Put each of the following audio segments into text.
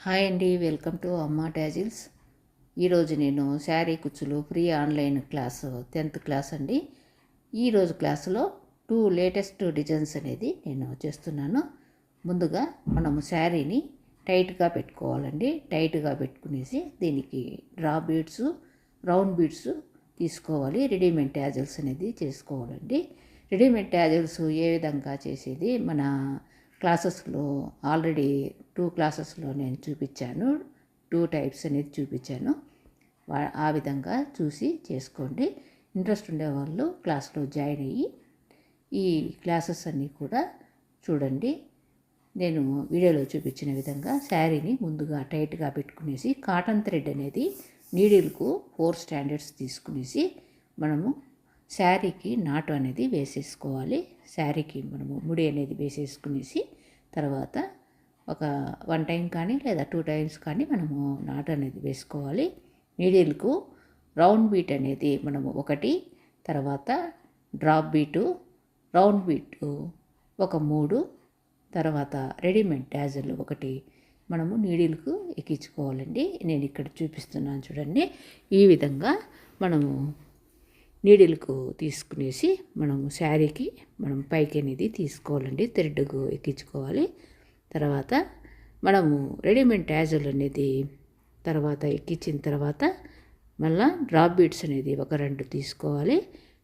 Hi అండి, welcome to అమ్మ tassels. ఈరోజు నేను శారీ కుచ్చులు free online class 10th class అండి. ఈరోజు క్లాసులో 2 లేటెస్ట్ డిజైన్స్ అనేది నేను చేస్తున్నాను. ముందుగా మనము శారీని టైట్గా పెట్టుకోవాలండి. టైట్గా పెట్టుకునేసి దీనికి డ్రా బీడ్స్, రౌండ్ బీడ్స్ తీసుకోవాలి. రెడీమేడ్ ట్యాజిల్స్ అనేది చేసుకోవాలండి. రెడీమేడ్ ట్యాజిల్స్ ఏ విధంగా చేసేది మన క్లాసెస్లో ఆల్రెడీ 2 క్లాసెస్లో నేను చూపించాను. 2 టైప్స్ అనేది చూపించాను. ఆ విధంగా చూసి చేసుకోండి. ఇంట్రెస్ట్ ఉండేవాళ్ళు క్లాస్లో జాయిన్ అయ్యి ఈ క్లాసెస్ అన్నీ కూడా చూడండి. నేను వీడియోలో చూపించిన విధంగా శారీని ముందుగా టైట్గా పెట్టుకునేసి కాటన్ థ్రెడ్ అనేది నీడిల్కు 4 స్టాండర్డ్స్ తీసుకునేసి మనము శారీకి నాటు అనేది వేసేసుకోవాలి. శారీకి మనము ముడి అనేది వేసేసుకునేసి తర్వాత ఒక 1 టైం కానీ లేదా 2 టైమ్స్ కానీ మనము నాటు అనేది వేసుకోవాలి. నీడిల్కు రౌండ్ బీట్ అనేది మనము 1, తర్వాత డ్రాప్ బీటు, రౌండ్ బీటు ఒక 3, తర్వాత రెడీమేడ్ ట్యాజిల్ 1 మనము నీడిల్కు ఎక్కించుకోవాలండి. నేను ఇక్కడ చూపిస్తున్నాను చూడండి. ఈ విధంగా మనము నీడిల్కు తీసుకునేసి మనము శారీకి మనం పైకి అనేది తీసుకోవాలండి. థ్రెడ్కు ఎక్కించుకోవాలి. తర్వాత మనము రెడీమేడ్ ట్యాజిల్ అనేది తర్వాత ఎక్కించిన తర్వాత మళ్ళీ డ్రాప్ బీడ్స్ అనేది ఒక 2 తీసుకోవాలి.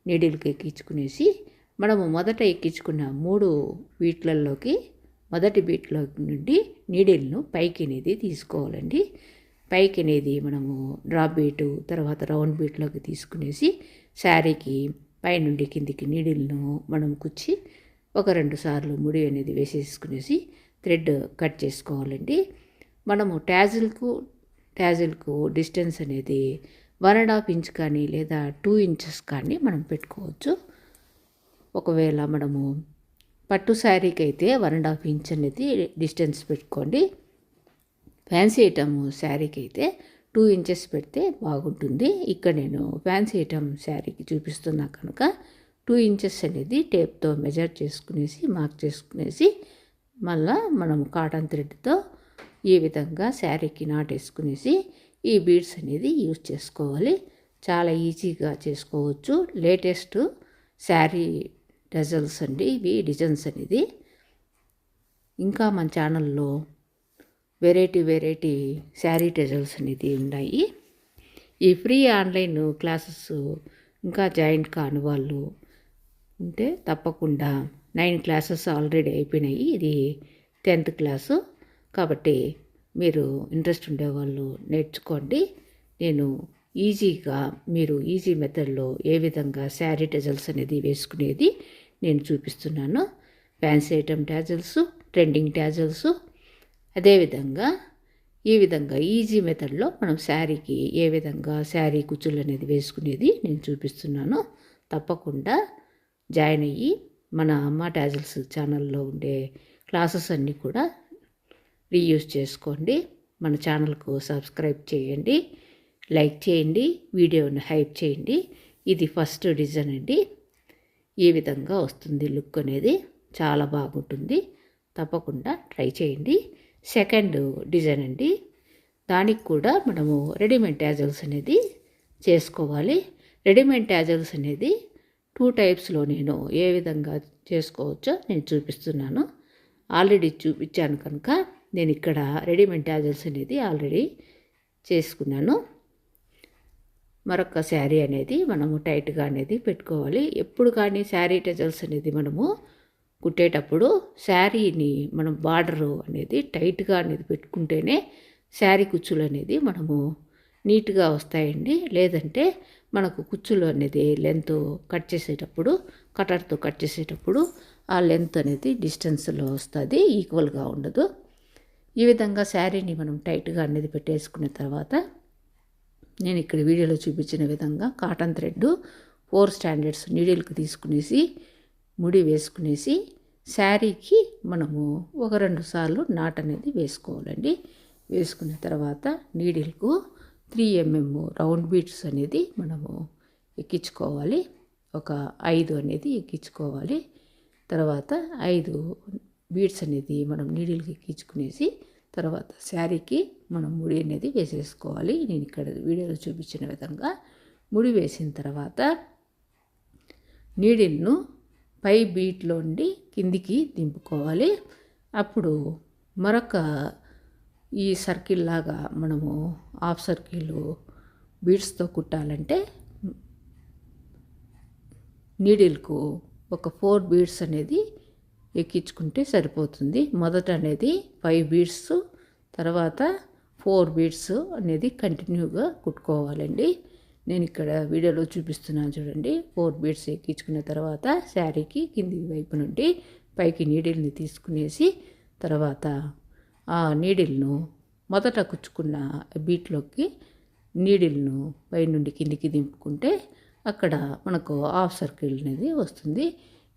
నీడిల్కి ఎక్కించుకునేసి మనము మొదట ఎక్కించుకున్న 3 బీట్లలోకి మొదటి బీట్లో నుండి నీడిల్ను పైకి అనేది తీసుకోవాలండి. పైకి అనేది మనము డ్రాప్ బీటు తర్వాత రౌండ్ బీట్లోకి తీసుకునేసి శారీకి పైనుండి కిందికి నీడిల్ను మనం కుచ్చి ఒక 2 సార్లు ముడి అనేది వేసేసుకునేసి థ్రెడ్ కట్ చేసుకోవాలండి. మనము ట్యాజిల్కు డిస్టెన్స్ అనేది 1.5 ఇంచ్ కానీ లేదా 2 ఇంచెస్ కానీ మనం పెట్టుకోవచ్చు. ఒకవేళ మనము పట్టు శారీకి అయితే 1.5 ఇంచ్ అనేది డిస్టెన్స్ పెట్టుకోండి. ఫ్యాన్సీ ఐటమ్ శారీకి అయితే 2 ఇంచెస్ పెడితే బాగుంటుంది. ఇక్కడ నేను ఫ్యాన్సీ ఐటమ్ శారీకి చూపిస్తున్నా కనుక 2 ఇంచెస్ అనేది టేప్తో మెజర్ చేసుకునేసి మార్క్ చేసుకునేసి మళ్ళా మనం కాటన్ థ్రెడ్తో ఈ విధంగా శారీకి నాటేసుకునేసి ఈ బీడ్స్ అనేది యూజ్ చేసుకోవాలి. చాలా ఈజీగా చేసుకోవచ్చు. లేటెస్ట్ శారీ డిజైన్స్ అండి ఇవి. డిజైన్స్ అనేది ఇంకా మన ఛానల్లో వెరైటీ శారీ డిజైన్స్ అనేది ఉన్నాయి. ఈ ఫ్రీ ఆన్లైన్ క్లాసెస్ ఇంకా జాయిన్ కాని వాళ్ళు ఉంటే తప్పకుండా 9 క్లాసెస్ ఆల్రెడీ అయిపోయినాయి. ఇది 10th క్లాసు కాబట్టి మీరు ఇంట్రెస్ట్ ఉండేవాళ్ళు నేర్చుకోండి. నేను మీరు ఈజీ మెథడ్లో ఏ విధంగా శారీ టజల్స్ అనేది వేసుకునేది నేను చూపిస్తున్నాను. Fancy item tassels, trending tassels, అదేవిధంగా ఈ విధంగా ఈజీ మెథడ్లో మనం శారీకి ఏ విధంగా శారీ కుచ్చులు అనేది వేసుకునేది నేను చూపిస్తున్నాను. తప్పకుండా జాయిన్ అయ్యి మన అమ్మ ట్యాజల్స్ ఛానల్లో ఉండే క్లాసెస్ అన్నీ కూడా రీయూజ్ చేసుకోండి. మన ఛానల్కు సబ్స్క్రైబ్ చేయండి, లైక్ చేయండి, వీడియోని హైప్ చేయండి. ఇది ఫస్ట్ డిజైన్ అండి. ఈ విధంగా వస్తుంది లుక్ అనేది, చాలా బాగుంటుంది. తప్పకుండా ట్రై చేయండి. సెకండ్ డిజైన్ అండి. దానికి కూడా మనము రెడీమేడ్ ట్యాజల్స్ అనేది చేసుకోవాలి. రెడీమేడ్ ట్యాజల్స్ అనేది 2 టైప్స్లో నేను ఏ విధంగా చేసుకోవచ్చో నేను చూపిస్తున్నాను. ఆల్రెడీ చూపించాను కనుక నేను ఇక్కడ రెడీమేడ్ ట్యాజల్స్ అనేది ఆల్రెడీ చేసుకున్నాను. మరొక శారీ అనేది మనము టైట్గా అనేది పెట్టుకోవాలి. ఎప్పుడు కానీ శారీ టజల్స్ అనేది మనము కుట్టేటప్పుడు శారీని మనం బార్డరు అనేది టైట్గా అనేది పెట్టుకుంటేనే శారీ కుచ్చులు అనేది మనము నీట్గా వస్తాయండి. లేదంటే మనకు కుచ్చులు అనేది లెంత్ కట్ చేసేటప్పుడు కటర్తో కట్ చేసేటప్పుడు ఆ లెంత్ అనేది డిస్టెన్స్లో వస్తుంది, ఈక్వల్గా ఉండదు. ఈ విధంగా శారీని మనం టైట్గా అనేది పెట్టేసుకున్న తర్వాత నేను ఇక్కడ వీడియోలో చూపించిన విధంగా కాటన్ థ్రెడ్ 4 స్టాండర్డ్స్ నీడిల్కి తీసుకునేసి ముడి వేసుకునేసి శారీకి మనము ఒక 2 సార్లు నాట్ అనేది వేసుకోవాలండి. వేసుకున్న తర్వాత నీడిల్కు 3 mm రౌండ్ బీడ్స్ అనేది మనము ఎక్కించుకోవాలి. ఒక 5 అనేది ఎక్కించుకోవాలి. తర్వాత 5 బీడ్స్ అనేది మనం నీడిల్కి ఎక్కించుకునేసి తర్వాత శారీకి మనం ముడి అనేది వేసేసుకోవాలి. నేను ఇక్కడ వీడియోలో చూపించిన విధంగా ముడి వేసిన తర్వాత నీడిల్ను పై బీట్లో ఉండి కిందికి దింపుకోవాలి. అప్పుడు మరొక ఈ సర్కిల్ లాగా మనము హాఫ్ సర్కిల్ బీడ్స్తో కుట్టాలంటే నీడిల్కు ఒక 4 బీడ్స్ అనేది ఎక్కించుకుంటే సరిపోతుంది. మొదట అనేది 5 బీడ్స్, తర్వాత 4 బీడ్స్ అనేది కంటిన్యూగా కుట్టుకోవాలండి. నేను ఇక్కడ వీడియోలో చూపిస్తున్నాను చూడండి. 4 బీడ్స్ ఎక్కించుకున్న తర్వాత శారీకి కింది వైపు నుండి పైకి నీడిల్ని తీసుకునేసి తర్వాత ఆ నీడిల్ను మొదట కుచ్చుకున్న బీట్లోకి నీడిల్ను పై నుండి కిందికి దింపుకుంటే అక్కడ మనకు హాఫ్ సర్కిల్ అనేది వస్తుంది.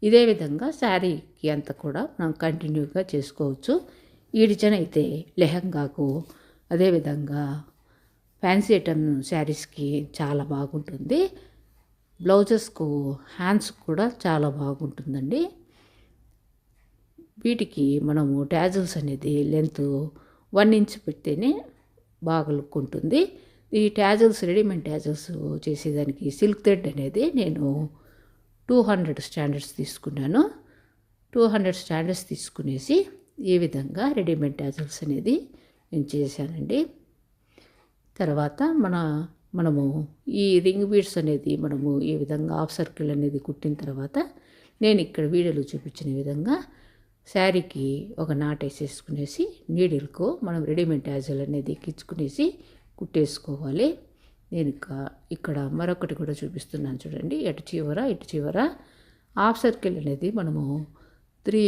ఇదే విధంగా శారీకి అంతా కూడా మనం కంటిన్యూగా చేసుకోవచ్చు. ఈ డిజైన్ అయితే లెహంగాకు, అదేవిధంగా ఫ్యాన్సీ ఐటమ్ శారీస్కి చాలా బాగుంటుంది. బ్లౌజెస్కు హ్యాండ్స్ కూడా చాలా బాగుంటుందండి. వీటికి మనము ట్యాజిల్స్ అనేది లెంత్ 1 ఇంచ్ పెడితేనే బాగా లుక్ ఉంటుంది. ఈ ట్యాజిల్స్ రెడీమేడ్ ట్యాజిల్స్ చేసేదానికి సిల్క్ థ్రెడ్ అనేది నేను 200 స్టాండర్డ్స్ తీసుకున్నాను. 200 స్టాండర్డ్స్ తీసుకునేసి ఈ విధంగా రెడీమేడ్ ట్యాజిల్స్ అనేది నేను చేశానండి. తర్వాత మనము ఈ రింగ్ బీడ్స్ అనేది మనము ఈ విధంగా హాఫ్ సర్కిల్ అనేది కుట్టిన తర్వాత నేను ఇక్కడ వీడియోలో చూపించిన విధంగా శారీకి ఒక నాట్ వేసేసుకునేసి నీడిల్కు మనం రెడీమేడ్ ట్యాజిల్ అనేది ఎక్కించుకునేసి కుట్టేసుకోవాలి. నేను ఇక్కడ మరొకటి కూడా చూపిస్తున్నాను చూడండి. ఇటు చివర హాఫ్ సర్కిల్ అనేది మనము 3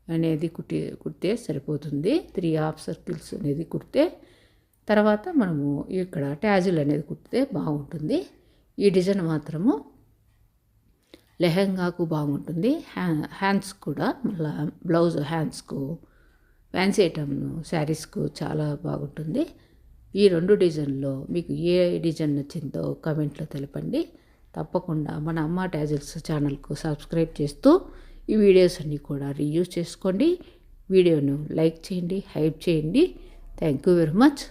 అనేది కుడితే సరిపోతుంది. 3 హాఫ్ సర్కిల్స్ అనేది కుడితే తర్వాత మనము ఇక్కడ ట్యాజిల్ అనేది కుడితే బాగుంటుంది. ఈ డిజైన్ మాత్రము లెహంగాకు బాగుంటుంది. హ్యాండ్స్ కూడా మళ్ళీ బ్లౌజ్ హ్యాండ్స్కు ఫ్యాన్సీ ఐటమ్ శారీస్కు చాలా బాగుంటుంది. ఈ 2 డిజైన్లో మీకు ఏ డిజైన్ నచ్చిందో కామెంట్లో తెలపండి. తప్పకుండా మన అమ్మ ట్యాజిల్స్ ఛానల్కు సబ్స్క్రైబ్ చేస్తూ ఈ వీడియోస్ అన్నీ కూడా రీయూజ్ చేసుకోండి. వీడియోను లైక్ చేయండి, హైప్ చేయండి. Thank you very much.